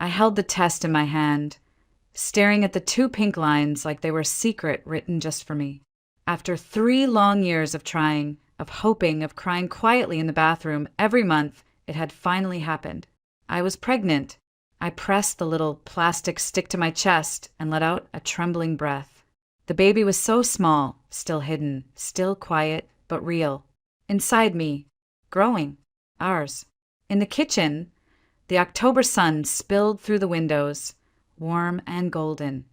I held the test in my hand, staring at the two pink lines like they were a secret written just for me. After 3 long years of trying, of hoping, of crying quietly in the bathroom every month, it had finally happened. I was pregnant. I pressed the little plastic stick to my chest and let out a trembling breath. The baby was so small, still hidden, still quiet, but real. Inside me, growing. Ours. In the kitchen, the October sun spilled through the windows, warm and golden,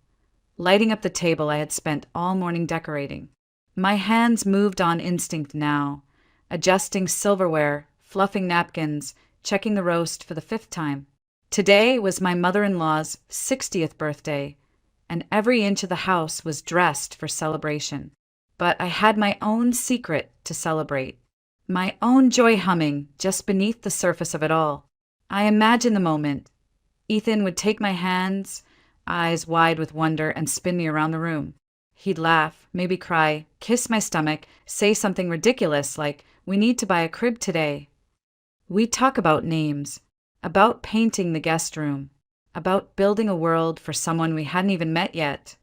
lighting up the table I had spent all morning decorating. My hands moved on instinct now, adjusting silverware, fluffing napkins, checking the roast for the 5th time. Today was my mother-in-law's 60th birthday, and every inch of the house was dressed for celebration. But I had my own secret to celebrate, my own joy humming just beneath the surface of it all. I imagined the moment. Ethan would take my hands, eyes wide with wonder, and spin me around the room. He'd laugh, maybe cry, kiss my stomach, say something ridiculous like, "We need to buy a crib today." We'd talk about names, about painting the guest room, about building a world for someone we hadn't even met yet,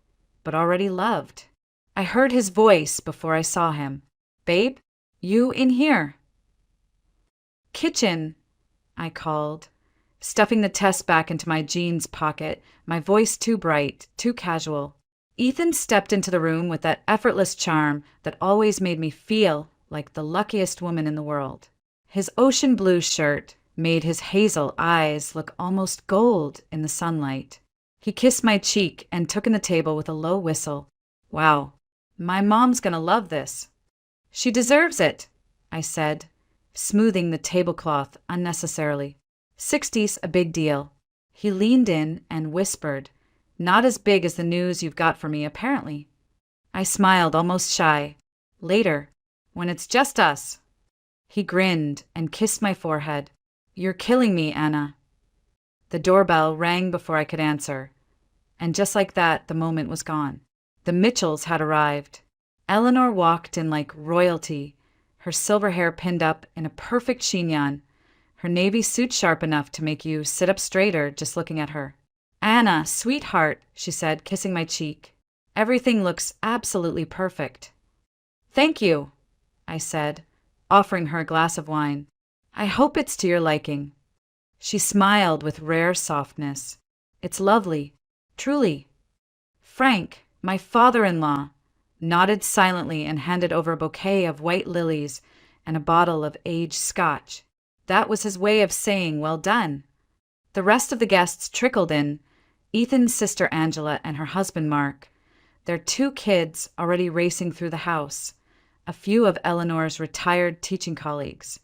but already loved. I heard his voice before I saw him. "Babe, you in here?" "Kitchen," I called, stuffing the test back into my jeans pocket, my voice too bright, too casual. Ethan stepped into the room with that effortless charm that always made me feel like the luckiest woman in the world. His ocean blue shirt made his hazel eyes look almost gold in the sunlight. He kissed my cheek and took in the table with a low whistle. "Wow, my mom's gonna love this." "She deserves it," I said, smoothing the tablecloth unnecessarily. "60's a big deal." He leaned in and whispered, "Not as big as the news you've got for me, apparently." I smiled, almost shy. "Later, when it's just us." He grinned and kissed my forehead. "You're killing me, Anna." The doorbell rang before I could answer, and just like that, the moment was gone. The Mitchells had arrived. Eleanor walked in like royalty, her silver hair pinned up in a perfect chignon, her navy suit sharp enough to make you sit up straighter just looking at her. "Anna, sweetheart," she said, kissing my cheek. "Everything looks absolutely perfect." "Thank you," I said, offering her a glass of wine. "I hope it's to your liking." She smiled with rare softness. "It's lovely, truly." Frank, my father-in-law, nodded silently and handed over a bouquet of white lilies and a bottle of aged scotch. That was his way of saying, "Well done." The rest of the guests trickled in, Ethan's sister Angela and her husband Mark, their 2 kids already racing through the house, a few of Eleanor's retired teaching colleagues,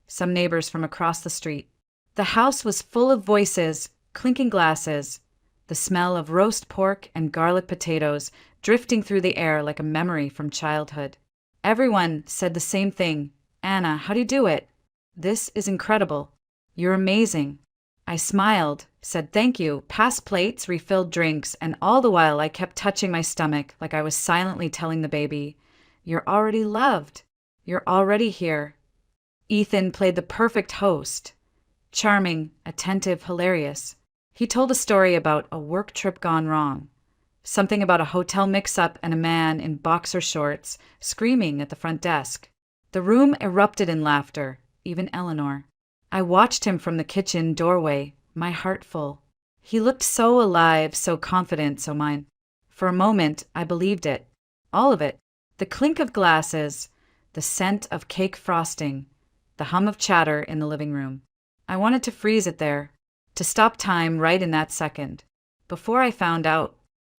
some neighbors from across the street. The house was full of voices, clinking glasses, the smell of roast pork and garlic potatoes drifting through the air like a memory from childhood. Everyone said the same thing. "Anna, how do you do it? This is incredible. You're amazing." I smiled, said thank you, passed plates, refilled drinks, and all the while I kept touching my stomach like I was silently telling the baby, "You're already loved. You're already here." Ethan played the perfect host. Charming, attentive, hilarious. He told a story about a work trip gone wrong. Something about a hotel mix-up and a man in boxer shorts screaming at the front desk. The room erupted in laughter, even Eleanor. I watched him from the kitchen doorway, my heart full. He looked so alive, so confident, so mine. For a moment, I believed it. All of it. The clink of glasses, the scent of cake frosting, the hum of chatter in the living room. I wanted to freeze it there, to stop time right in that second. Before I found out,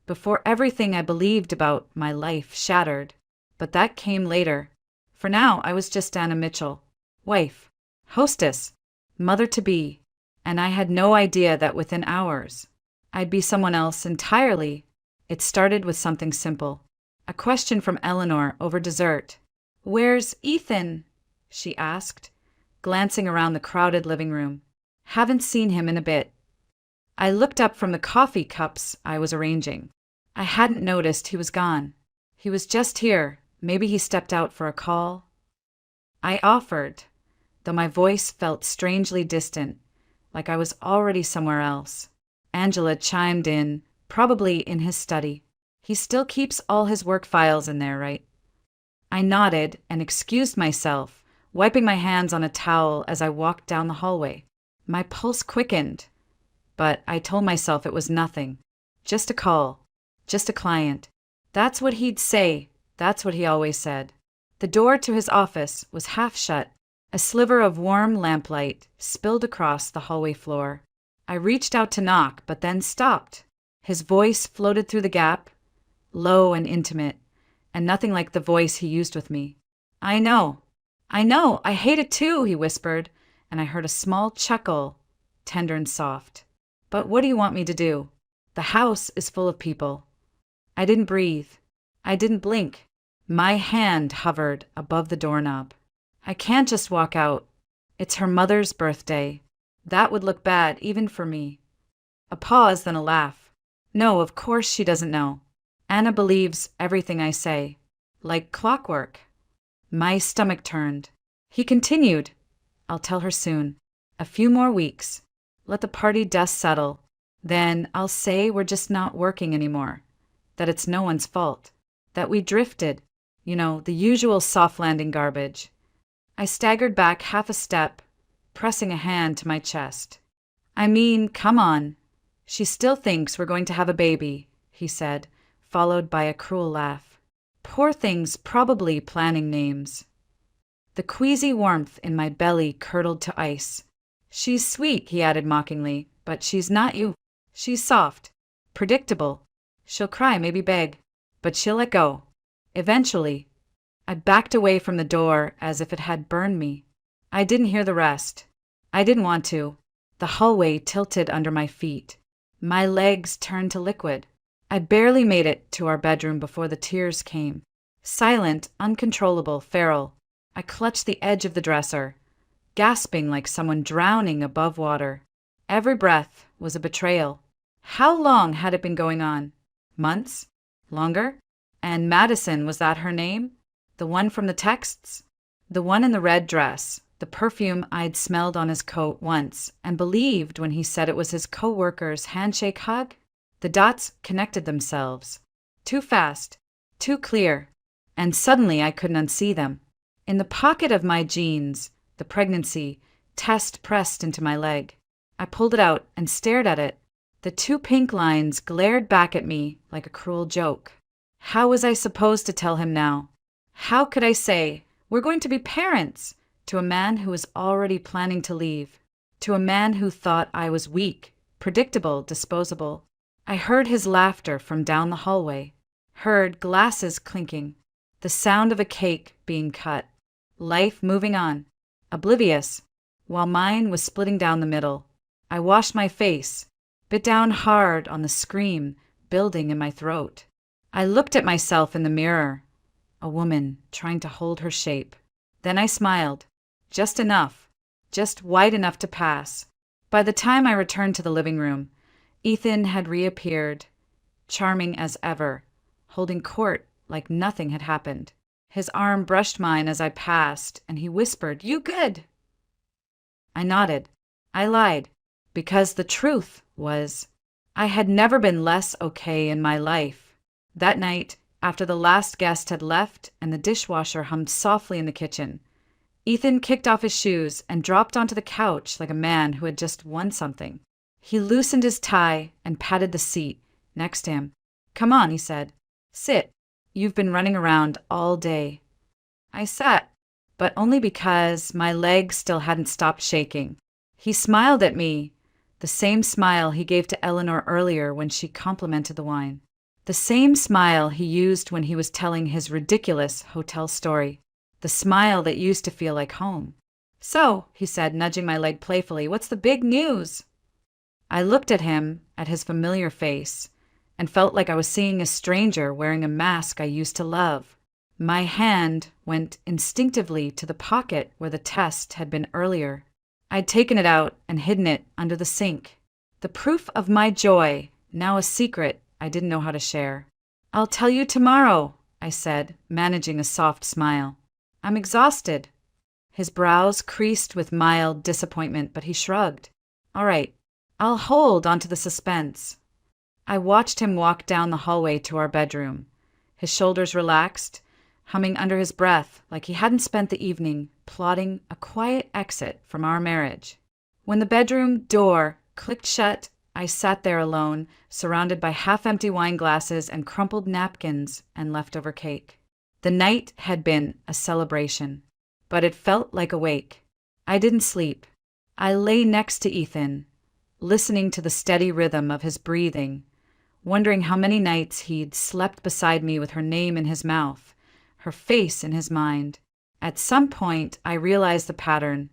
before everything I believed about my life shattered. But that came later. For now, I was just Anna Mitchell, wife, hostess, mother-to-be, and I had no idea that within hours, I'd be someone else entirely. It started with something simple. A question from Eleanor over dessert. "Where's Ethan?" she asked, glancing around the crowded living room. "Haven't seen him in a bit." I looked up from the coffee cups I was arranging. I hadn't noticed he was gone. He was just here. Maybe he stepped out for a call. I offered, though my voice felt strangely distant, like I was already somewhere else. Angela chimed in, probably in his study. He still keeps all his work files in there, right? I nodded and excused myself, wiping my hands on a towel as I walked down the hallway. My pulse quickened, but I told myself it was nothing. Just a call. Just a client. That's what he'd say. That's what he always said. The door to his office was half shut. A sliver of warm lamplight spilled across the hallway floor. I reached out to knock, but then stopped. His voice floated through the gap, low and intimate, and nothing like the voice he used with me. I know, I hate it too, he whispered, and I heard a small chuckle, tender and soft. But what do you want me to do? The house is full of people. I didn't breathe. I didn't blink. My hand hovered above the doorknob. I can't just walk out. It's her mother's birthday. That would look bad, even for me. A pause, then a laugh. No, of course she doesn't know. Anna believes everything I say. Like clockwork. My stomach turned. He continued. I'll tell her soon. A few more weeks. Let the party dust settle. Then I'll say we're just not working anymore. That it's no one's fault. That we drifted. You know, the usual soft landing garbage. I staggered back half a step, pressing a hand to my chest. I mean, come on. She still thinks we're going to have a baby, he said, followed by a cruel laugh. Poor thing's probably planning names. The queasy warmth in my belly curdled to ice. She's sweet, he added mockingly, but she's not you. She's soft, predictable. She'll cry, maybe beg, but she'll let go. Eventually. I backed away from the door as if it had burned me. I didn't hear the rest. I didn't want to. The hallway tilted under my feet. My legs turned to liquid. I barely made it to our bedroom before the tears came. Silent, uncontrollable, feral. I clutched the edge of the dresser, gasping like someone drowning above water. Every breath was a betrayal. How long had it been going on? Months? Longer? And Madison, was that her name? The one from the texts? The one in the red dress, the perfume I'd smelled on his coat once and believed when he said it was his co-worker's handshake hug? The dots connected themselves. Too fast, too clear, and suddenly I couldn't unsee them. In the pocket of my jeans, the pregnancy test pressed into my leg. I pulled it out and stared at it. The two pink lines glared back at me like a cruel joke. How was I supposed to tell him now? How could I say, we're going to be parents, to a man who was already planning to leave, to a man who thought I was weak, predictable, disposable? I heard his laughter from down the hallway, heard glasses clinking, the sound of a cake being cut, life moving on, oblivious, while mine was splitting down the middle. I washed my face, bit down hard on the scream building in my throat. I looked at myself in the mirror, a woman trying to hold her shape. Then I smiled, just enough, just wide enough to pass. By the time I returned to the living room, Ethan had reappeared, charming as ever, holding court like nothing had happened. His arm brushed mine as I passed, and he whispered, "You good?" I nodded. I lied, because the truth was, I had never been less okay in my life. That night, after the last guest had left and the dishwasher hummed softly in the kitchen, Ethan kicked off his shoes and dropped onto the couch like a man who had just won something. He loosened his tie and patted the seat next to him. "Come on," he said. "Sit. You've been running around all day." I sat, but only because my legs still hadn't stopped shaking. He smiled at me, the same smile he gave to Eleanor earlier when she complimented the wine. The same smile he used when he was telling his ridiculous hotel story. The smile that used to feel like home. "So," he said, nudging my leg playfully, "what's the big news?" I looked at him, at his familiar face, and felt like I was seeing a stranger wearing a mask I used to love. My hand went instinctively to the pocket where the test had been earlier. I'd taken it out and hidden it under the sink. The proof of my joy, now a secret I didn't know how to share. "I'll tell you tomorrow," I said, managing a soft smile. "I'm exhausted." His brows creased with mild disappointment, but he shrugged. "All right, I'll hold onto the suspense. I watched him walk down the hallway to our bedroom, his shoulders relaxed, humming under his breath like he hadn't spent the evening plotting a quiet exit from our marriage. When the bedroom door clicked shut, I sat there alone, surrounded by half-empty wine glasses and crumpled napkins and leftover cake. The night had been a celebration, but it felt like a wake. I didn't sleep. I lay next to Ethan, listening to the steady rhythm of his breathing, wondering how many nights he'd slept beside me with her name in his mouth, her face in his mind. At some point, I realized the pattern,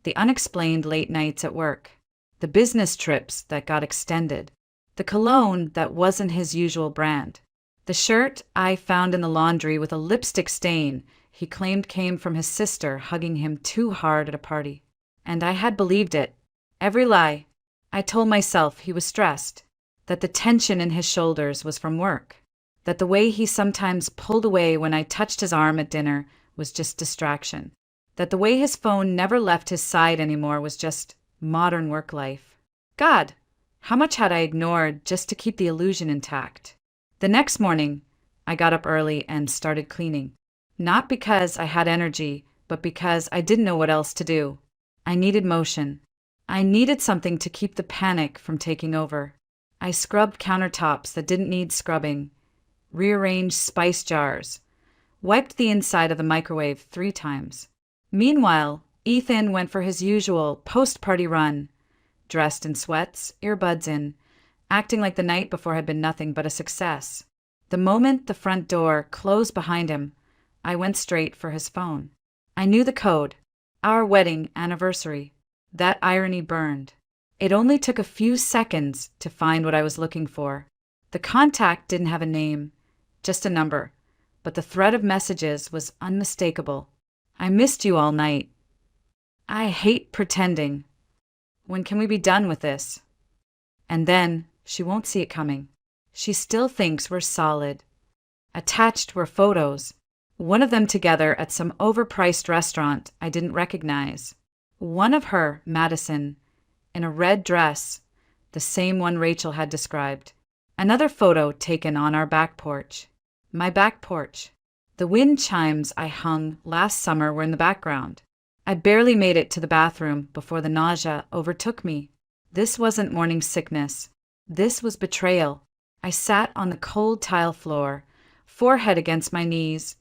the unexplained late nights at work, the business trips that got extended, the cologne that wasn't his usual brand, the shirt I found in the laundry with a lipstick stain he claimed came from his sister hugging him too hard at a party. And I had believed it. Every lie. I told myself he was stressed, that the tension in his shoulders was from work, that the way he sometimes pulled away when I touched his arm at dinner was just distraction, that the way his phone never left his side anymore was just modern work life. God, how much had I ignored just to keep the illusion intact? The next morning, I got up early and started cleaning. Not because I had energy, but because I didn't know what else to do. I needed motion. I needed something to keep the panic from taking over. I scrubbed countertops that didn't need scrubbing, rearranged spice jars, wiped the inside of the microwave 3 times. Meanwhile, Ethan went for his usual post-party run, dressed in sweats, earbuds in, acting like the night before had been nothing but a success. The moment the front door closed behind him, I went straight for his phone. I knew the code. Our wedding anniversary. That irony burned. It only took a few seconds to find what I was looking for. The contact didn't have a name, just a number, but the thread of messages was unmistakable. I missed you all night. I hate pretending. When can we be done with this? And then, she won't see it coming. She still thinks we're solid. Attached were photos. One of them together at some overpriced restaurant I didn't recognize. One of her, Madison, in a red dress, the same one Rachel had described. Another photo taken on our back porch. My back porch. The wind chimes I hung last summer were in the background. I barely made it to the bathroom before the nausea overtook me. This wasn't morning sickness. This was betrayal. I sat on the cold tile floor, forehead against my knees,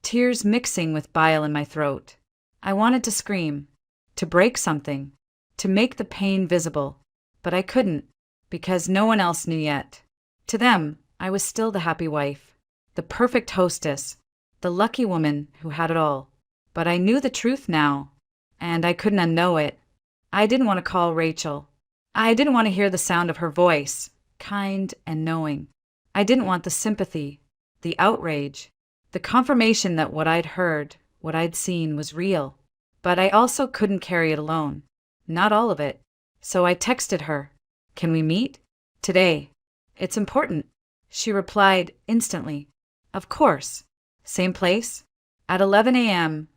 tears mixing with bile in my throat. I wanted to scream, to break something, to make the pain visible, but I couldn't, because no one else knew yet. To them, I was still the happy wife, the perfect hostess, the lucky woman who had it all. But I knew the truth now, and I couldn't unknow it. I didn't want to call Rachel. I didn't want to hear the sound of her voice, kind and knowing. I didn't want the sympathy, the outrage, the confirmation that what I'd heard, what I'd seen was real. But I also couldn't carry it alone. Not all of it. So I texted her, "Can we meet? Today. It's important." She replied instantly, "Of course. Same place?" At 11 a.m.,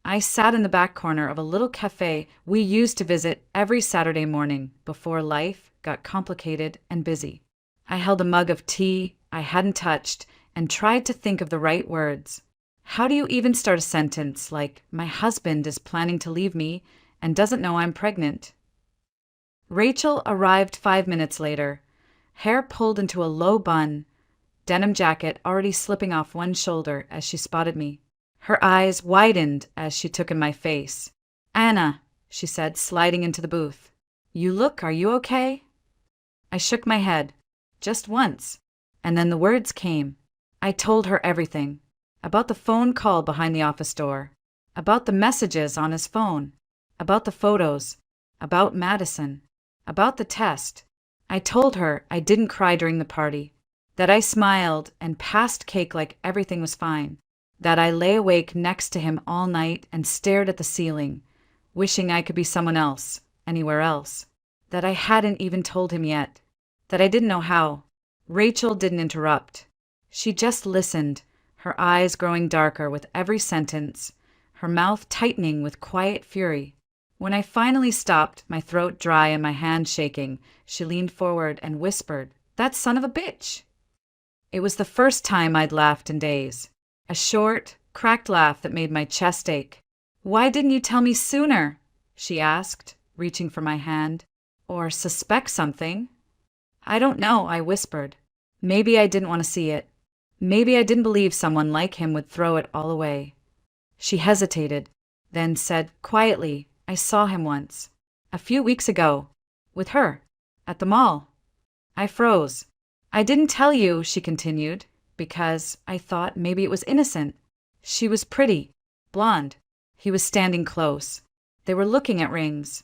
I sat in the back corner of a little cafe we used to visit every Saturday morning before life got complicated and busy. I held a mug of tea I hadn't touched and tried to think of the right words. How do you even start a sentence like, "My husband is planning to leave me and doesn't know I'm pregnant"? Rachel arrived 5 minutes later, hair pulled into a low bun, denim jacket already slipping off one shoulder as she spotted me. Her eyes widened as she took in my face. "Anna," she said, sliding into the booth. Are you okay?" I shook my head, just once, and then the words came. I told her everything. About the phone call behind the office door, about the messages on his phone, about the photos, about Madison, about the test. I told her I didn't cry during the party, that I smiled and passed cake like everything was fine, that I lay awake next to him all night and stared at the ceiling, wishing I could be someone else, anywhere else, that I hadn't even told him yet, that I didn't know how. Rachel didn't interrupt. She just listened, her eyes growing darker with every sentence, her mouth tightening with quiet fury. When I finally stopped, my throat dry and my hand shaking, she leaned forward and whispered, "That son of a bitch!" It was the first time I'd laughed in days. A short, cracked laugh that made my chest ache. "Why didn't you tell me sooner?" she asked, reaching for my hand. "Or suspect something?" "I don't know," I whispered. Maybe I didn't want to see it. Maybe I didn't believe someone like him would throw it all away. She hesitated, then said quietly, "I saw him once. A few weeks ago. With her. At the mall." I froze. "I didn't tell you," she continued, "because I thought maybe it was innocent. She was pretty. Blonde. He was standing close. They were looking at rings."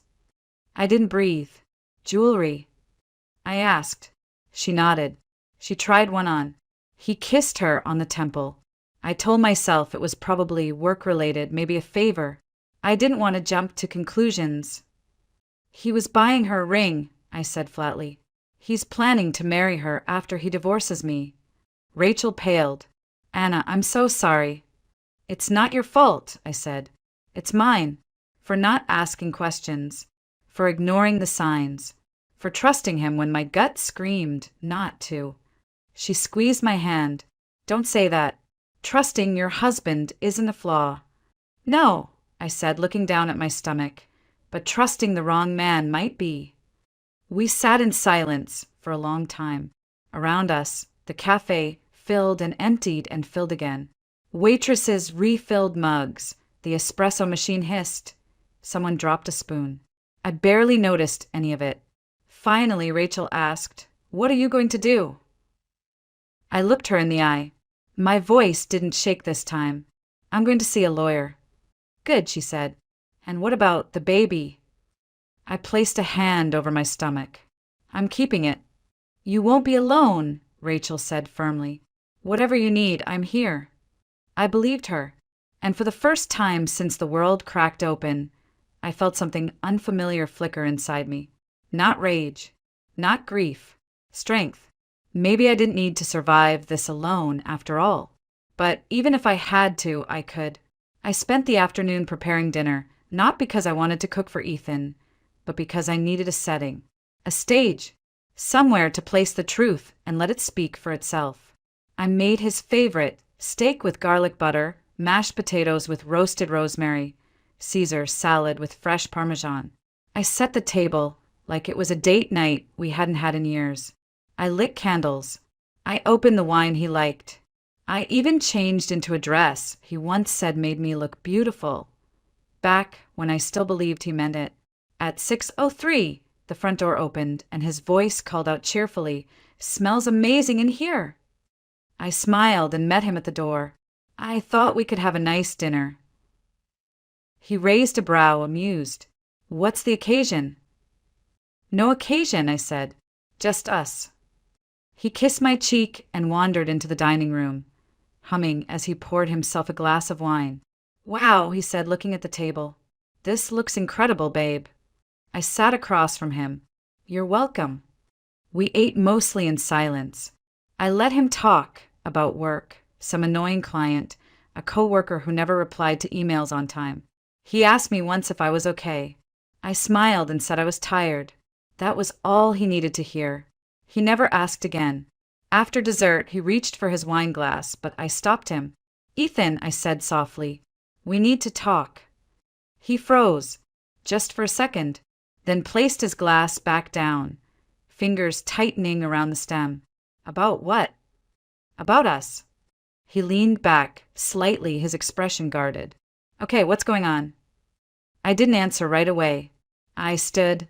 I didn't breathe. "Jewelry?" I asked. She nodded. She tried one on. He kissed her on the temple. I told myself it was probably work-related, maybe a favor. I didn't want to jump to conclusions. "He was buying her a ring," I said flatly. "He's planning to marry her after he divorces me." Rachel paled. "Anna, I'm so sorry." "It's not your fault," I said. "It's mine. For not asking questions. For ignoring the signs. For trusting him when my gut screamed not to." She squeezed my hand. "Don't say that. Trusting your husband isn't a flaw." "No," I said, looking down at my stomach. "But trusting the wrong man might be." We sat in silence for a long time. Around us, the cafe filled and emptied and filled again. Waitresses refilled mugs. The espresso machine hissed. Someone dropped a spoon. I barely noticed any of it. Finally, Rachel asked, "What are you going to do?" I looked her in the eye. My voice didn't shake this time. "I'm going to see a lawyer." "Good," she said. "And what about the baby?" I placed a hand over my stomach. "I'm keeping it." "You won't be alone," Rachel said firmly. "Whatever you need, I'm here." I believed her. And for the first time since the world cracked open, I felt something unfamiliar flicker inside me. Not rage. Not grief. Strength. Maybe I didn't need to survive this alone after all. But even if I had to, I could. I spent the afternoon preparing dinner, not because I wanted to cook for Ethan, but because I needed a setting, a stage, somewhere to place the truth and let it speak for itself. I made his favorite, steak with garlic butter, mashed potatoes with roasted rosemary, Caesar salad with fresh Parmesan. I set the table like it was a date night we hadn't had in years. I lit candles. I opened the wine he liked. I even changed into a dress he once said made me look beautiful. Back when I still believed he meant it. At 6:03, the front door opened and his voice called out cheerfully, "Smells amazing in here." I smiled and met him at the door. "I thought we could have a nice dinner." He raised a brow, amused. "What's the occasion?" "No occasion," I said. "Just us." He kissed my cheek and wandered into the dining room, humming as he poured himself a glass of wine. "Wow," he said, looking at the table. "This looks incredible, babe." I sat across from him. "You're welcome." We ate mostly in silence. I let him talk about work, some annoying client, a coworker who never replied to emails on time. He asked me once if I was okay. I smiled and said I was tired. That was all he needed to hear. He never asked again. After dessert, he reached for his wine glass, but I stopped him. "Ethan," I said softly, "we need to talk." He froze, just for a second, then placed his glass back down, fingers tightening around the stem. "About what?" "About us." He leaned back, slightly, his expression guarded. "Okay, what's going on?" I didn't answer right away. I stood,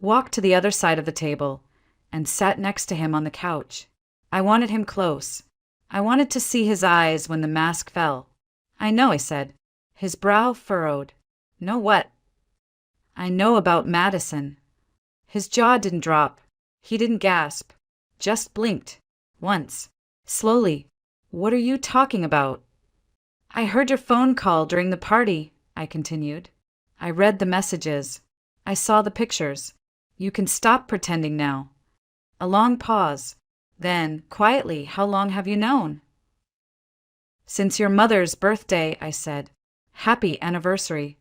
walked to the other side of the table, and sat next to him on the couch. I wanted him close. I wanted to see his eyes when the mask fell. "I know," I said. His brow furrowed. "Know what?" "I know about Madison." His jaw didn't drop. He didn't gasp. Just blinked. Once. Slowly. "What are you talking about?" "I heard your phone call during the party," I continued. "I read the messages. I saw the pictures. You can stop pretending now." A long pause. Then, quietly, "How long have you known?" "Since your mother's birthday," I said. "Happy anniversary."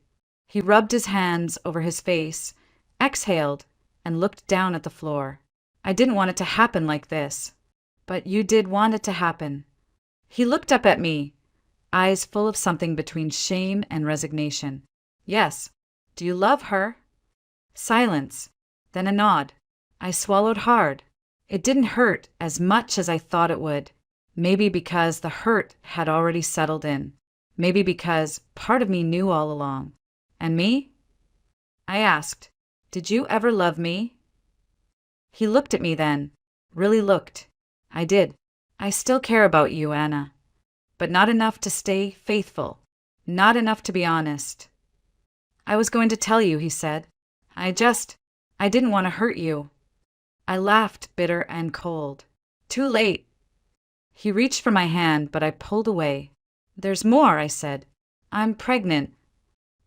He rubbed his hands over his face, exhaled, and looked down at the floor. I didn't want it to happen like this. But you did want it to happen. He looked up at me, eyes full of something between shame and resignation. Yes. Do you love her? Silence. Then a nod. I swallowed hard. It didn't hurt as much as I thought it would. Maybe because the hurt had already settled in. Maybe because part of me knew all along. And me? I asked, did you ever love me? He looked at me then. Really looked. I did. I still care about you, Anna. But not enough to stay faithful. Not enough to be honest. I was going to tell you, he said. I didn't want to hurt you. I laughed, bitter and cold. Too late. He reached for my hand, but I pulled away. There's more, I said. I'm pregnant.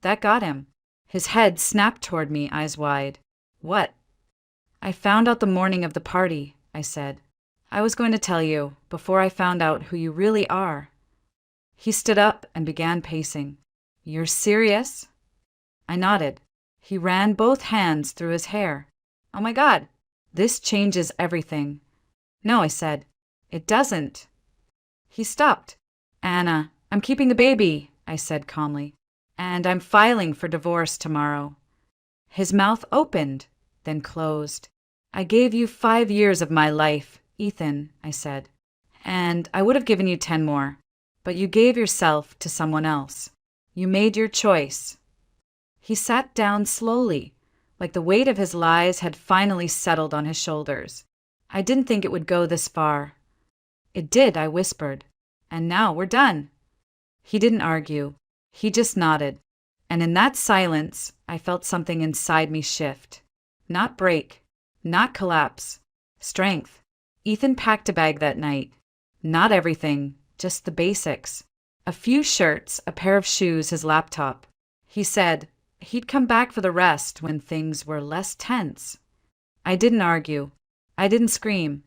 That got him. His head snapped toward me, eyes wide. What? I found out the morning of the party, I said. I was going to tell you, before I found out who you really are. He stood up and began pacing. You're serious? I nodded. He ran both hands through his hair. Oh my God, this changes everything. No, I said. It doesn't. He stopped. Anna, I'm keeping the baby, I said calmly. And I'm filing for divorce tomorrow. His mouth opened, then closed. I gave you 5 years of my life, Ethan, I said. And I would have given you 10 more. But you gave yourself to someone else. You made your choice. He sat down slowly, like the weight of his lies had finally settled on his shoulders. I didn't think it would go this far. It did, I whispered. And now we're done. He didn't argue. He just nodded. And in that silence, I felt something inside me shift. Not break. Not collapse. Strength. Ethan packed a bag that night. Not everything, just the basics. A few shirts, a pair of shoes, his laptop. He said he'd come back for the rest when things were less tense. I didn't argue. I didn't scream.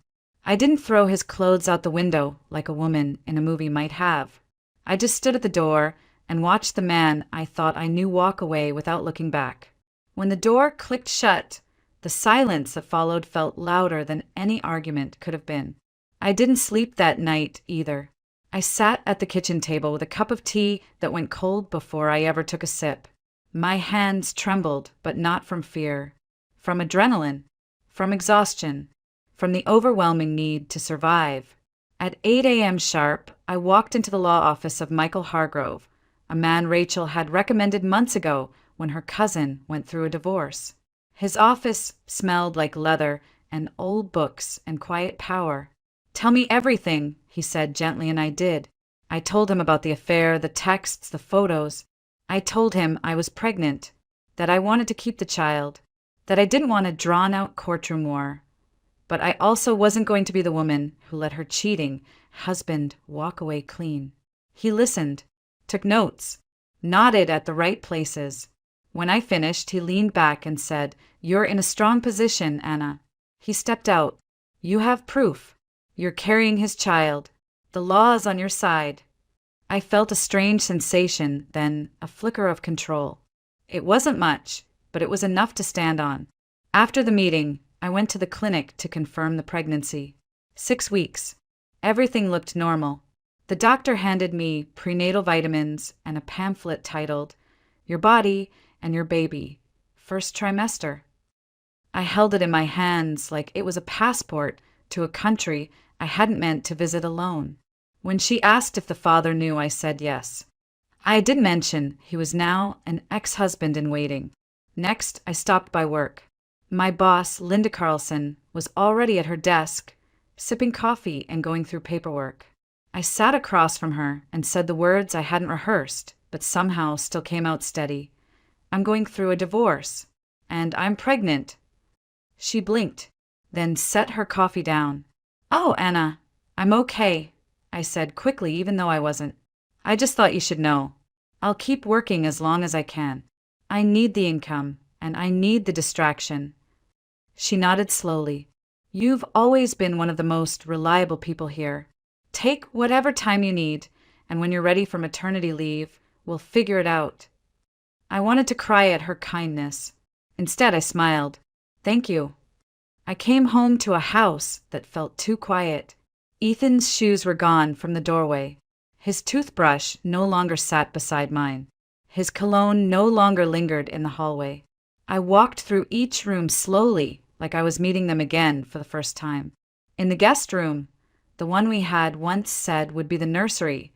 I didn't throw his clothes out the window like a woman in a movie might have. I just stood at the door and watched the man I thought I knew walk away without looking back. When the door clicked shut, the silence that followed felt louder than any argument could have been. I didn't sleep that night either. I sat at the kitchen table with a cup of tea that went cold before I ever took a sip. My hands trembled, but not from fear. From adrenaline. From exhaustion. From the overwhelming need to survive. At 8 a.m. sharp, I walked into the law office of Michael Hargrove, a man Rachel had recommended months ago when her cousin went through a divorce. His office smelled like leather and old books and quiet power. Tell me everything, he said gently, and I did. I told him about the affair, the texts, the photos. I told him I was pregnant, that I wanted to keep the child, that I didn't want a drawn-out courtroom war. But I also wasn't going to be the woman who let her cheating husband walk away clean. He listened, took notes, nodded at the right places. When I finished, he leaned back and said, You're in a strong position, Anna. He stepped out. You have proof. You're carrying his child. The law is on your side. I felt a strange sensation, then a flicker of control. It wasn't much, but it was enough to stand on. After the meeting, I went to the clinic to confirm the pregnancy. 6 weeks. Everything looked normal. The doctor handed me prenatal vitamins and a pamphlet titled, Your Body and Your Baby, First Trimester. I held it in my hands like it was a passport to a country I hadn't meant to visit alone. When she asked if the father knew, I said yes. I did mention he was now an ex-husband in waiting. Next, I stopped by work. My boss, Linda Carlson, was already at her desk, sipping coffee and going through paperwork. I sat across from her and said the words I hadn't rehearsed, but somehow still came out steady. I'm going through a divorce, and I'm pregnant. She blinked, then set her coffee down. Oh, Anna, I'm okay, I said quickly, even though I wasn't. I just thought you should know. I'll keep working as long as I can. I need the income, and I need the distraction. She nodded slowly. You've always been one of the most reliable people here. Take whatever time you need, and when you're ready for maternity leave, we'll figure it out. I wanted to cry at her kindness. Instead, I smiled. Thank you. I came home to a house that felt too quiet. Ethan's shoes were gone from the doorway. His toothbrush no longer sat beside mine. His cologne no longer lingered in the hallway. I walked through each room slowly, like I was meeting them again for the first time. In the guest room, the one we had once said would be the nursery,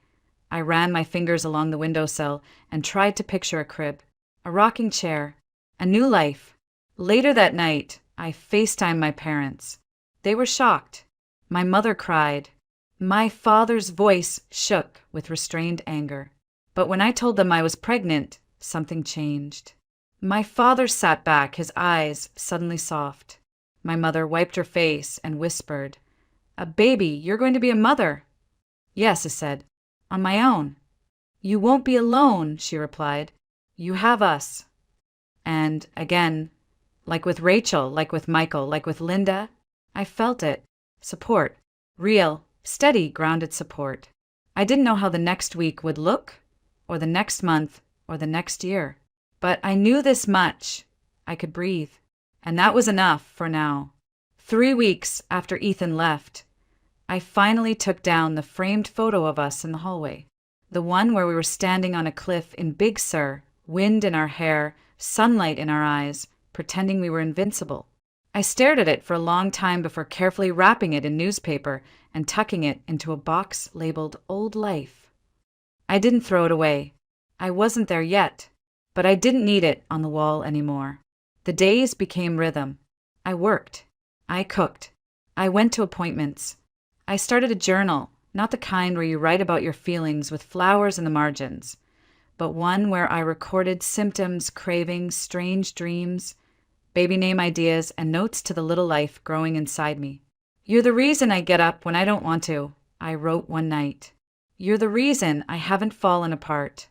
I ran my fingers along the windowsill and tried to picture a crib, a rocking chair, a new life. Later that night, I FaceTimed my parents. They were shocked. My mother cried. My father's voice shook with restrained anger. But when I told them I was pregnant, something changed. My father sat back, his eyes suddenly soft. My mother wiped her face and whispered, "A baby, you're going to be a mother." "Yes," I said, "on my own." "You won't be alone," she replied. "You have us." And again, like with Rachel, like with Michael, like with Linda, I felt it. Support. Real, steady, grounded support. I didn't know how the next week would look, or the next month, or the next year. But I knew this much. I could breathe. And that was enough for now. 3 weeks after Ethan left, I finally took down the framed photo of us in the hallway. The one where we were standing on a cliff in Big Sur, wind in our hair, sunlight in our eyes, pretending we were invincible. I stared at it for a long time before carefully wrapping it in newspaper and tucking it into a box labeled Old Life. I didn't throw it away. I wasn't there yet, but I didn't need it on the wall anymore. The days became rhythm. I worked. I cooked. I went to appointments. I started a journal, not the kind where you write about your feelings with flowers in the margins, but one where I recorded symptoms, cravings, strange dreams, baby name ideas, and notes to the little life growing inside me. "You're the reason I get up when I don't want to," I wrote one night. "You're the reason I haven't fallen apart."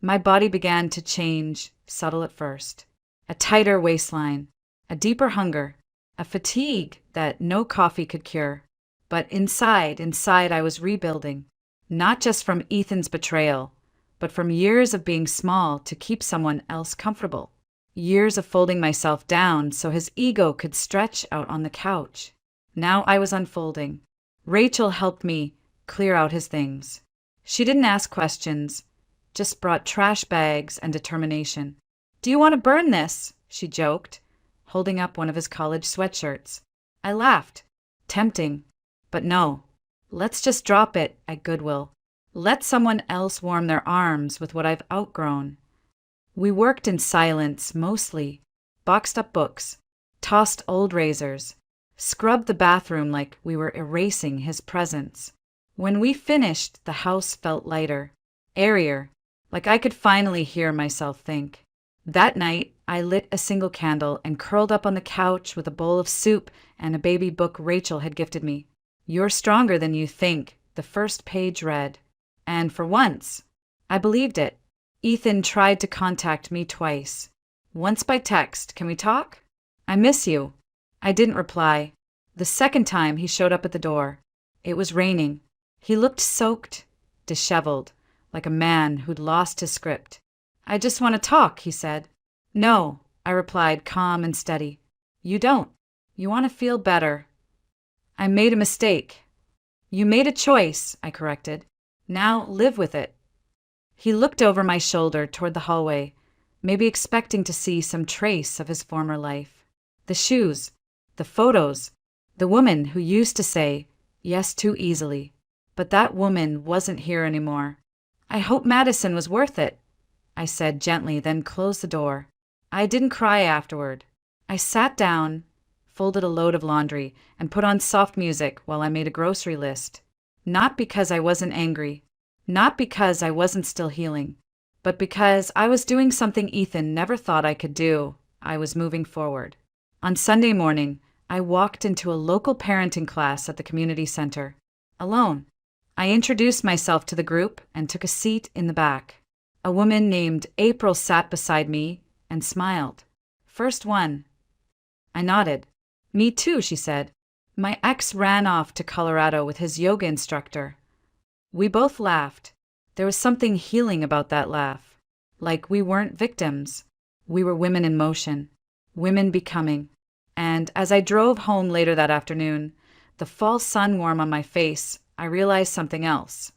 My body began to change, subtle at first. A tighter waistline, a deeper hunger, a fatigue that no coffee could cure. But inside I was rebuilding, not just from Ethan's betrayal, but from years of being small to keep someone else comfortable. Years of folding myself down so his ego could stretch out on the couch. Now I was unfolding. Rachel helped me clear out his things. She didn't ask questions, just brought trash bags and determination. "Do you want to burn this?" she joked, holding up one of his college sweatshirts. I laughed. Tempting. But no. Let's just drop it at Goodwill. Let someone else warm their arms with what I've outgrown. We worked in silence, mostly. Boxed up books. Tossed old razors. Scrubbed the bathroom like we were erasing his presence. When we finished, the house felt lighter. Airier. Like I could finally hear myself think. That night, I lit a single candle and curled up on the couch with a bowl of soup and a baby book Rachel had gifted me. "You're stronger than you think," the first page read. And for once, I believed it. Ethan tried to contact me twice. Once by text, "Can we talk?" "I miss you." I didn't reply. The second time he showed up at the door. It was raining. He looked soaked, disheveled, like a man who'd lost his script. "I just want to talk," he said. "No," I replied, calm and steady. "You don't. You want to feel better." "I made a mistake." "You made a choice," I corrected. "Now live with it." He looked over my shoulder toward the hallway, maybe expecting to see some trace of his former life. The shoes, the photos, the woman who used to say yes too easily. But that woman wasn't here anymore. "I hope Madison was worth it," I said gently, then closed the door. I didn't cry afterward. I sat down, folded a load of laundry, and put on soft music while I made a grocery list. Not because I wasn't angry, not because I wasn't still healing, but because I was doing something Ethan never thought I could do. I was moving forward. On Sunday morning, I walked into a local parenting class at the community center, alone. I introduced myself to the group and took a seat in the back. A woman named April sat beside me and smiled. "First one." I nodded. "Me too," she said. "My ex ran off to Colorado with his yoga instructor." We both laughed. There was something healing about that laugh. like we weren't victims. We were women in motion, women becoming. And as I drove home later that afternoon, the fall sun warm on my face, I realized something else.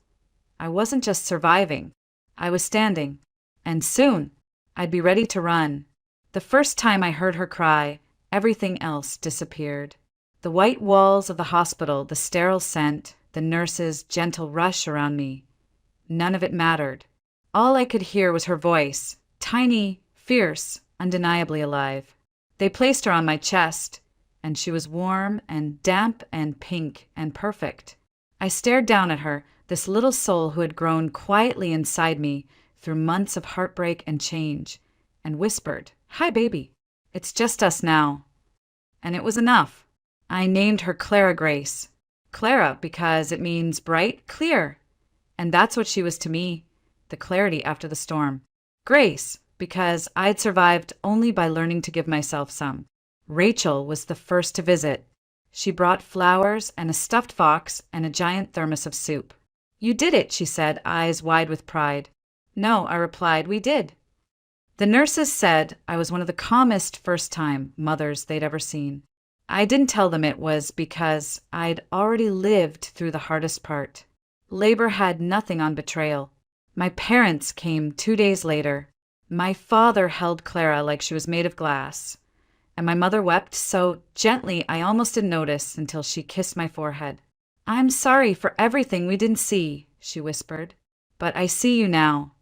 I wasn't just surviving, I was standing. And soon, I'd be ready to run. The first time I heard her cry, everything else disappeared. The white walls of the hospital, the sterile scent, the nurse's gentle rush around me. None of it mattered. All I could hear was her voice, tiny, fierce, undeniably alive. They placed her on my chest, and she was warm and damp and pink and perfect. I stared down at her, this little soul who had grown quietly inside me through months of heartbreak and change, and whispered, "Hi, baby. It's just us now." And it was enough. I named her Clara Grace. Clara because it means bright, clear. And that's what she was to me, the clarity after the storm. Grace, because I'd survived only by learning to give myself some. Rachel was the first to visit. She brought flowers and a stuffed fox and a giant thermos of soup. "You did it," she said, eyes wide with pride. "No," I replied, "we did." The nurses said I was one of the calmest first-time mothers they'd ever seen. I didn't tell them it was because I'd already lived through the hardest part. Labor had nothing on betrayal. My parents came 2 days later. My father held Clara like she was made of glass, and my mother wept so gently I almost didn't notice until she kissed my forehead. "I'm sorry for everything we didn't see," she whispered, "but I see you now."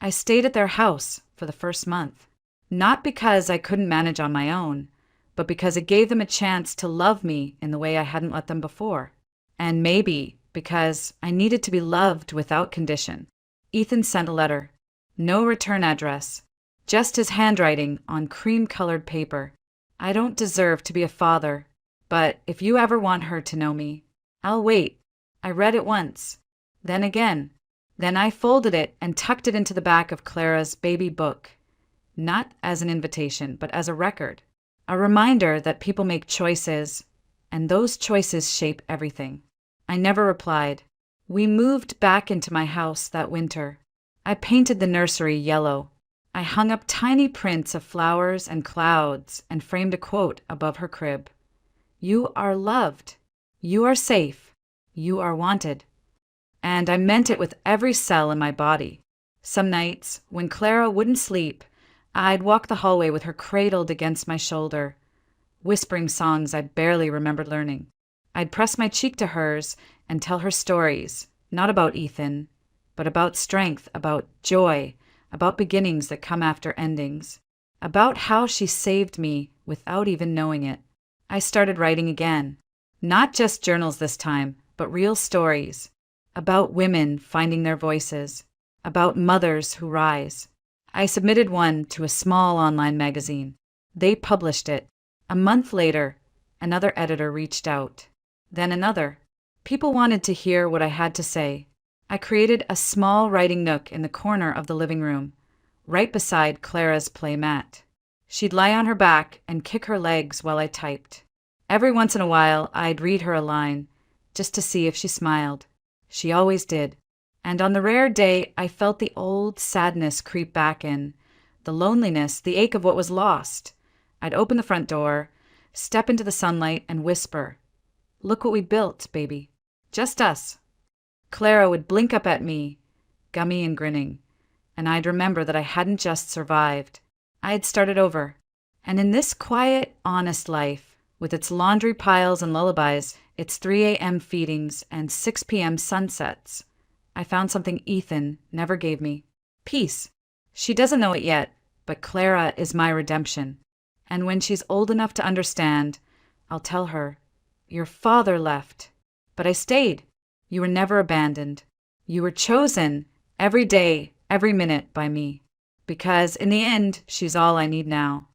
I stayed at their house for the first month, not because I couldn't manage on my own, but because it gave them a chance to love me in the way I hadn't let them before. And maybe because I needed to be loved without condition. Ethan sent a letter. No return address. Just his handwriting on cream-colored paper. "I don't deserve to be a father, but if you ever want her to know me, I'll wait." I read it once, then again. Then I folded it and tucked it into the back of Clara's baby book. Not as an invitation, but as a record. A reminder that people make choices, and those choices shape everything. I never replied. We moved back into my house that winter. I painted the nursery yellow. I hung up tiny prints of flowers and clouds and framed a quote above her crib. "You are loved. You are safe. You are wanted." And I meant it with every cell in my body. Some nights, when Clara wouldn't sleep, I'd walk the hallway with her cradled against my shoulder, whispering songs I barely remembered learning. I'd press my cheek to hers and tell her stories, not about Ethan, but about strength, about joy, about beginnings that come after endings, about how she saved me without even knowing it. I started writing again. Not just journals this time, but real stories. About women finding their voices. About mothers who rise. I submitted one to a small online magazine. They published it. A month later, another editor reached out. Then another. People wanted to hear what I had to say. I created a small writing nook in the corner of the living room, right beside Clara's play mat. She'd lie on her back and kick her legs while I typed. Every once in a while, I'd read her a line, just to see if she smiled. She always did. And on the rare day I felt the old sadness creep back in, the loneliness, the ache of what was lost, I'd open the front door, step into the sunlight, and whisper, "Look what we built, baby. Just us." Clara would blink up at me, gummy and grinning, and I'd remember that I hadn't just survived. I had started over. And in this quiet, honest life, with its laundry piles and lullabies, its 3 a.m. feedings and 6 p.m. sunsets, I found something Ethan never gave me. Peace. She doesn't know it yet, but Clara is my redemption. And when she's old enough to understand, I'll tell her, "Your father left, but I stayed. You were never abandoned. You were chosen every day, every minute by me. Because in the end, she's all I need now."